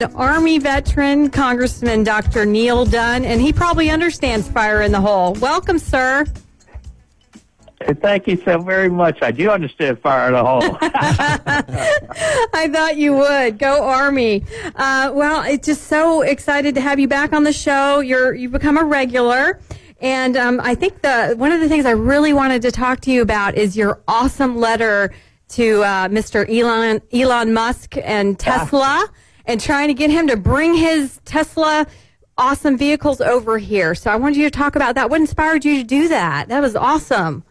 The Army veteran, Congressman Dr. Neil Dunn, and he probably understands fire in the hole. Welcome, sir. Thank you so very much. I do understand fire in the hole. I thought you would. Go Army. Well, it's just so excited to have you back on the show. You've become a regular. And I think one of the things I really wanted to talk to you about is your awesome letter to Mr. Elon Musk and Tesla. And trying to get him to bring his Tesla awesome vehicles over here. So I wanted you to talk about that. What inspired you to do that? That was awesome.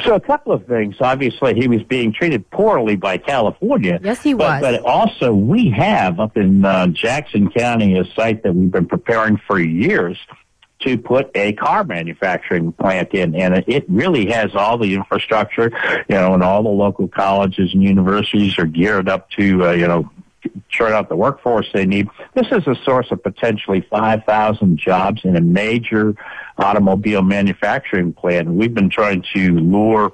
So a couple of things. Obviously, he was being treated poorly by California. Yes, he was. But also, we have up in Jackson County a site that we've been preparing for years to put a car manufacturing plant in, and it really has all the infrastructure, and all the local colleges and universities are geared up to, churn out the workforce they need. This is a source of potentially 5,000 jobs in a major automobile manufacturing plant. We've been trying to lure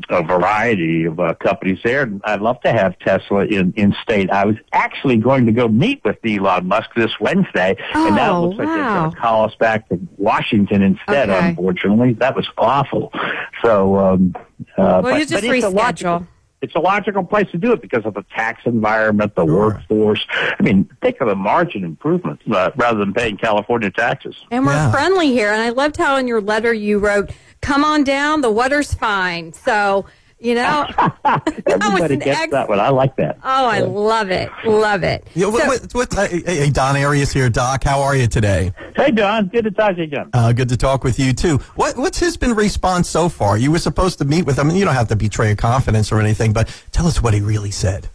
a variety of companies there. And I'd love to have Tesla in state. I was actually going to go meet with Elon Musk this Wednesday, and now it looks like they're going to call us back to Washington instead, unfortunately. That was awful. So, well, you just reschedule. It's a logical place to do it because of the tax environment, the workforce. I mean, think of the margin improvement rather than paying California taxes. And we're friendly here. And I loved how in your letter you wrote, "Come on down, the water's fine." So, everybody gets that one. I like that. Oh, I love it. Love it. Hey, Don Arias here. Doc, how are you today? Hey, Don. Good to talk to you again. Good to talk with you, too. What's his response so far? You were supposed to meet with him, and you don't have to betray a confidence or anything, but tell us what he really said.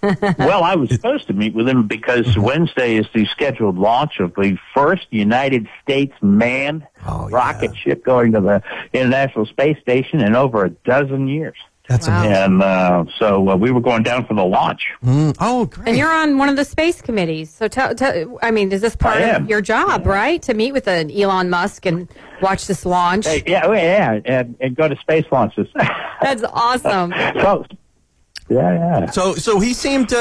Well, I was supposed to meet with him because Wednesday is the scheduled launch of the first United States manned rocket ship going to the International Space Station in over a dozen years. That's amazing. And so we were going down for the launch. Oh, great. And you're on one of the space committees. So, is this part of your job, right? To meet with Elon Musk and watch this launch? And go to space launches. That's awesome. So he seemed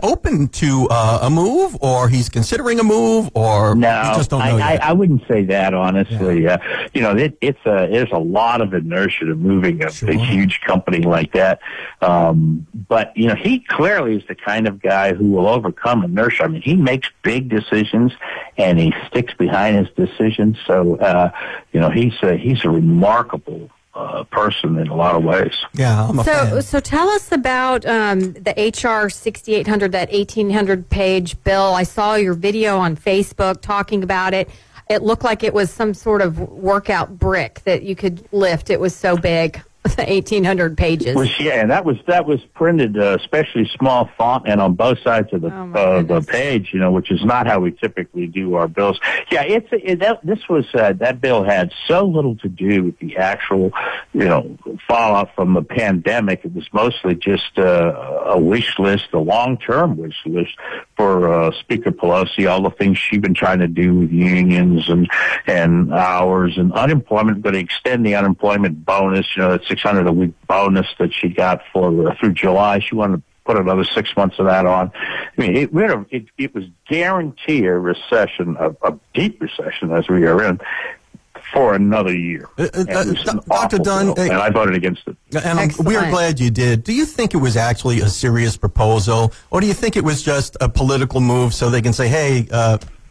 open to a move, or he's considering a move, or no, you just don't know yet. I wouldn't say that, honestly. There's a lot of inertia to moving a huge company like that. But he clearly is the kind of guy who will overcome inertia. I mean, he makes big decisions and he sticks behind his decisions. So he's a remarkable person in a lot of ways. Yeah, I'm a fan. So tell us about the HR 6800, that 1,800-page bill. I saw your video on Facebook talking about it. It looked like it was some sort of workout brick that you could lift. It was so big, the 1,800 pages. And that was printed, especially small font, and on both sides of the page. Which is not how we typically do our bills. Yeah, that bill had so little to do with the actual, fallout from the pandemic. It was mostly just a wish list, a long-term wish list for Speaker Pelosi, all the things she's been trying to do with unions and hours and unemployment, but extend the unemployment bonus, that $600 a week bonus that she got through July. She wanted to put another 6 months of that on. I mean, it was guarantee a recession, a deep recession as we are in, for another year. Dr. Dunn, and I voted against it. And we're glad you did. Do you think it was actually a serious proposal, or do you think it was just a political move so they can say, hey,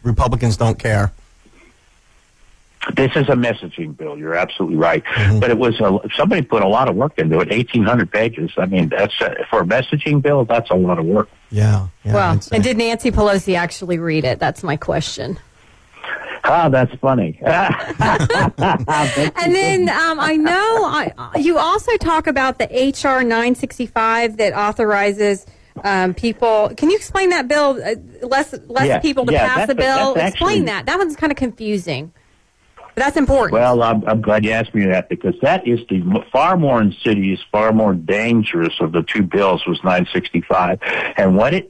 Republicans don't care? This is a messaging bill. You're absolutely right. But it was somebody put a lot of work into it. 1,800 pages. I mean, that's for a messaging bill. That's a lot of work. Yeah. Well, and did Nancy Pelosi actually read it? That's my question. That's funny. And then I know you also talk about the HR 965 that authorizes people. Can you explain that bill? Less people to pass the bill. Explain that. That one's kind of confusing. But that's important. Well, I'm glad you asked me that, because that is the far more insidious, far more dangerous of the two bills was 965, and what it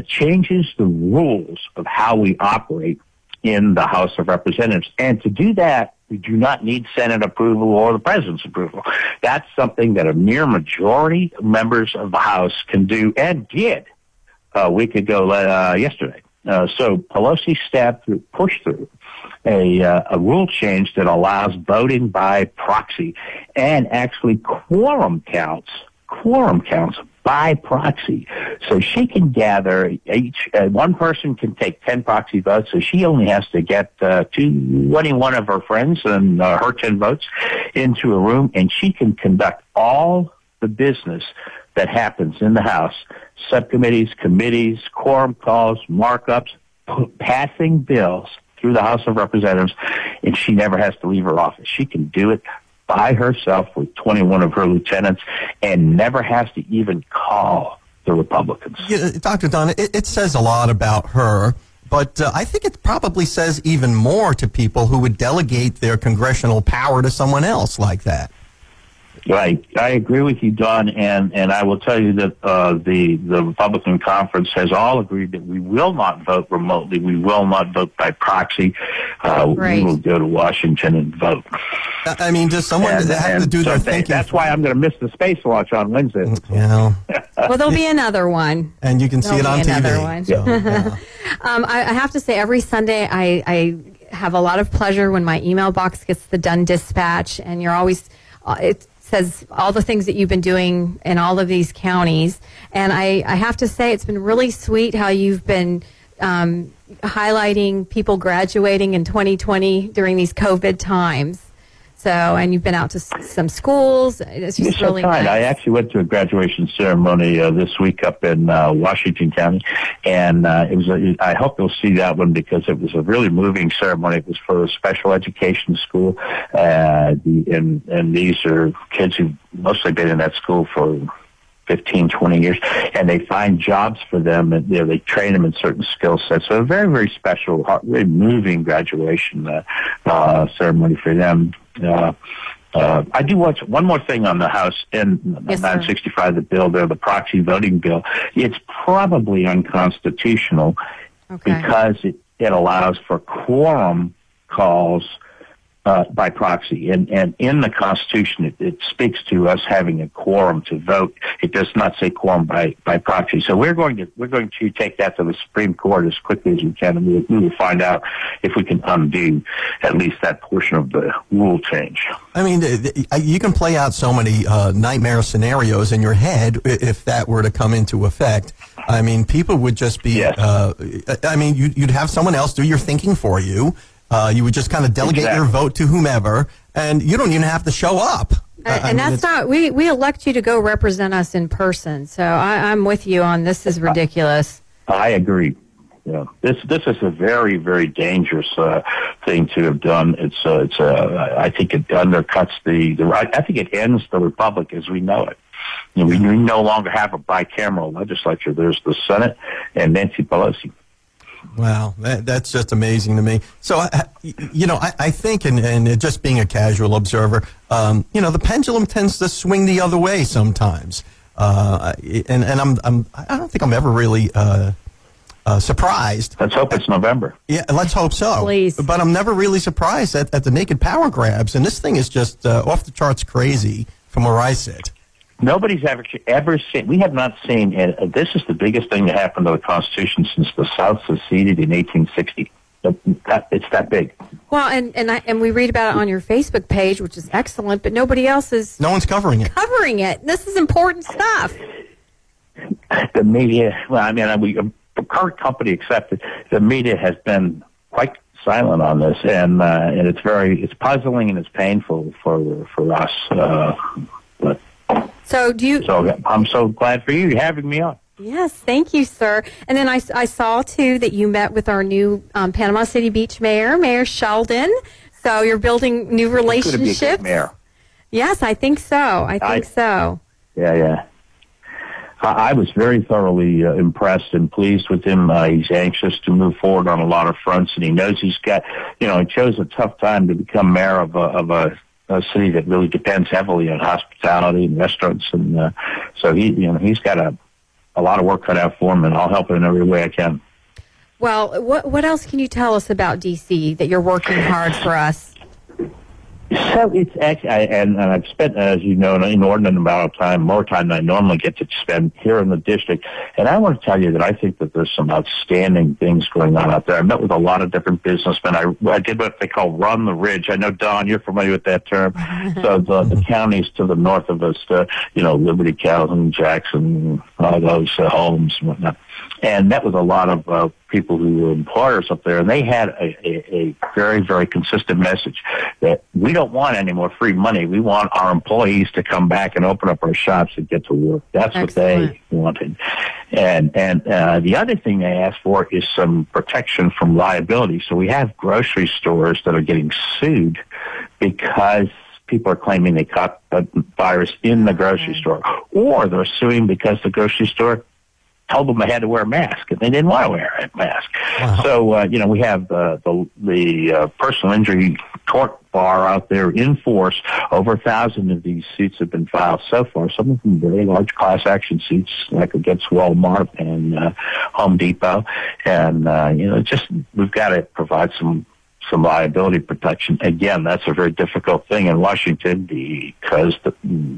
changes the rules of how we operate in the House of Representatives. And to do that, we do not need Senate approval or the President's approval. That's something that a mere majority of members of the House can do and did a week ago yesterday. So Pelosi staff pushed through a rule change that allows voting by proxy and actually quorum counts by proxy. So she can gather one person can take 10 proxy votes, so she only has to get 21 of her friends and her 10 votes into a room, and she can conduct all the business that happens in the House, subcommittees, committees, quorum calls, markups, passing bills through the House of Representatives, and she never has to leave her office. She can do it by herself with 21 of her lieutenants and never has to even call the Republicans. Yeah, Dr. Dunn, it says a lot about her, but I think it probably says even more to people who would delegate their congressional power to someone else like that. Right. I agree with you, Don, and I will tell you that the Republican conference has all agreed that we will not vote remotely. We will not vote by proxy. Right. We will go to Washington and vote. I mean, does someone have to do their thinking? That's why I'm going to miss the space launch on Wednesday. You know. Well, there'll be another one. And you can see it on TV. Another one. So, yeah. I have to say, every Sunday I have a lot of pleasure when my email box gets the Dunn Dispatch, and you're always it says all the things that you've been doing in all of these counties. And I have to say, it's been really sweet how you've been highlighting people graduating in 2020 during these COVID times. So, and you've been out to some schools. It's just You're really so kind. nice. I actually went to a graduation ceremony this week up in Washington County, and it was. I hope you'll see that one because it was a really moving ceremony. It was for a special education school, and these are kids who've mostly been in that school for 15, 20 years, and they find jobs for them, and they train them in certain skill sets. So a very, very special, very moving graduation ceremony for them. I do watch one more thing on the House and 965, the bill there, the proxy voting bill. It's probably unconstitutional because it allows for quorum calls by proxy, and in the Constitution, it speaks to us having a quorum to vote. It does not say quorum by proxy. So we're going to take that to the Supreme Court as quickly as we can, and we will find out if we can undo at least that portion of the rule change. I mean, you can play out so many nightmare scenarios in your head if that were to come into effect. I mean, people would just be. Yes. I mean, you'd have someone else do your thinking for you. You would just kind of delegate your vote to whomever, and you don't even have to show up. And that's not, we elect you to go represent us in person. So I'm with you on this is ridiculous. I agree. Yeah, this is a very, very dangerous thing to have done. I think it undercuts I think it ends the republic as we know it. You know, we no longer have a bicameral legislature. There's the Senate and Nancy Pelosi. Wow, that's just amazing to me. So, I think, and just being a casual observer, the pendulum tends to swing the other way sometimes. And I don't think I'm ever really surprised. Let's hope it's November. Yeah, let's hope so. Please. But I'm never really surprised at the naked power grabs, and this thing is just off the charts crazy from where I sit. Nobody's ever seen. We have not seen. This is the biggest thing that happened to the Constitution since the South seceded in 1860. It's that big. Well, and we read about it on your Facebook page, which is excellent, but nobody else is. No one's covering it. This is important stuff. The media. Well, I mean, the current company accepted. The media has been quite silent on this, and it's puzzling and it's painful for us. But. So I'm so glad for you having me on. Yes, thank you, sir. And then I saw, too, that you met with our new Panama City Beach mayor, Mayor Sheldon. So you're building new relationships. Could be a good mayor. Yes, I think so. I think so. Yeah. I was very thoroughly impressed and pleased with him. He's anxious to move forward on a lot of fronts, and he knows he's got, he chose a tough time to become mayor of a city that really depends heavily on hospitality and restaurants, and so he's got a lot of work cut out for him, and I'll help him in every way I can. Well, what else can you tell us about D.C. that you're working hard for us? So it's actually, and I've spent, as you know, an inordinate amount of time, more time than I normally get to spend here in the district. And I want to tell you that I think that there's some outstanding things going on out there. I met with a lot of different businessmen. I did what they call run the ridge. I know, Don, you're familiar with that term. So the counties to the north of us, Liberty, Calhoun, Jackson, all those homes and whatnot. And met with a lot of people who were employers up there, and they had a very, very consistent message that we don't want any more free money. We want our employees to come back and open up our shops and get to work. That's Excellent. What they wanted. And the other thing they asked for is some protection from liability. So we have grocery stores that are getting sued because people are claiming they caught the virus in the grocery store, or they're suing because the grocery store told them they had to wear a mask, and they didn't want to wear a mask. Wow. So, we have the personal injury tort bar out there in force. Over 1,000 of these suits have been filed so far. Some of them very large class action suits, like against Walmart and Home Depot. And we've got to provide some liability protection. Again, that's a very difficult thing in Washington because the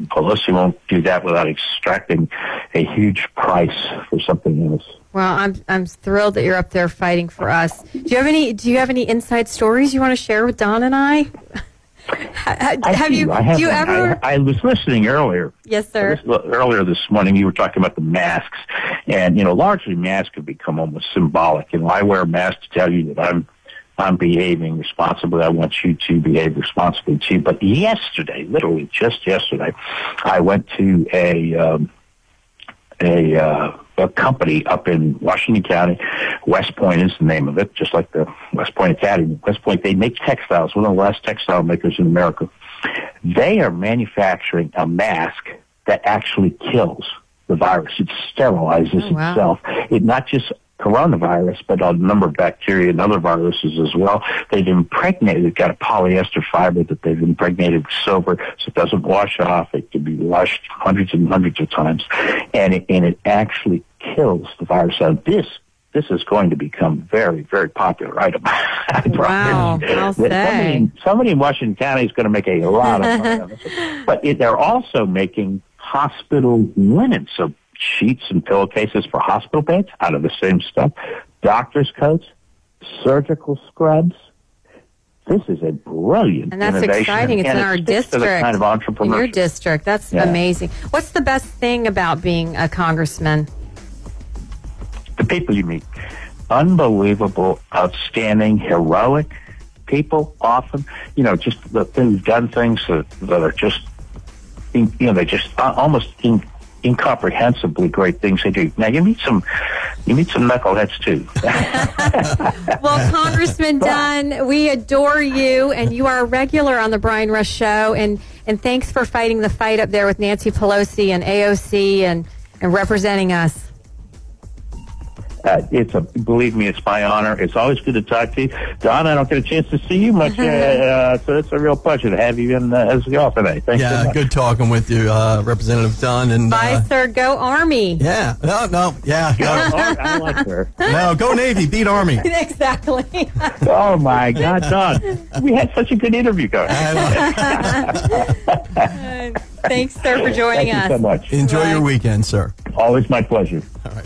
Pelosi won't do that without extracting a huge price for something else. Well, I'm thrilled that you're up there fighting for us. Do you have any inside stories you want to share with Don and I? I was listening earlier. Yes, sir. Earlier this morning, you were talking about the masks, and largely masks have become almost symbolic. I wear a mask to tell you that I'm behaving responsibly. I want you to behave responsibly too. But yesterday, literally just yesterday, I went to a company up in Washington County. West Point is the name of it, just like the West Point Academy. West Point, they make textiles, one of the last textile makers in America. They are manufacturing a mask that actually kills the virus. It sterilizes itself. It not just coronavirus, but a number of bacteria and other viruses as well. They've got a polyester fiber that they've impregnated with silver, so it doesn't wash off. It can be washed hundreds and hundreds of times, and it actually kills the virus. So this is going to become very, very popular item. Wow, I'll say. Somebody in Washington County is going to make a lot of money on this. But they're also making hospital linen, so sheets and pillowcases for hospital beds out of the same stuff, doctor's coats, surgical scrubs. This is a brilliant and that's innovation. Exciting. It's in our district. Kind of entrepreneurship. In your district. That's amazing. What's the best thing about being a congressman? The people you meet. Unbelievable, outstanding, heroic people often. Just who've done things that are just, they just almost incomprehensibly great things they do. Now you meet some knuckleheads too. Well, Congressman Dunn, we adore you, and you are a regular on the Brian Rush Show, and thanks for fighting the fight up there with Nancy Pelosi and AOC and representing us. Believe me, it's my honor. It's always good to talk to you. Don, I don't get a chance to see you much, so it's a real pleasure to have you in as well today. Thanks so much. Good talking with you, Representative Dunn. And bye, sir. Go Army. Yeah. No. Yeah. I like her. No, go Navy. Beat Army. Exactly. Oh, my God, Don. We had such a good interview going. Thanks, sir, for joining us. Thank you so much. Enjoy your weekend, sir. Always my pleasure. All right.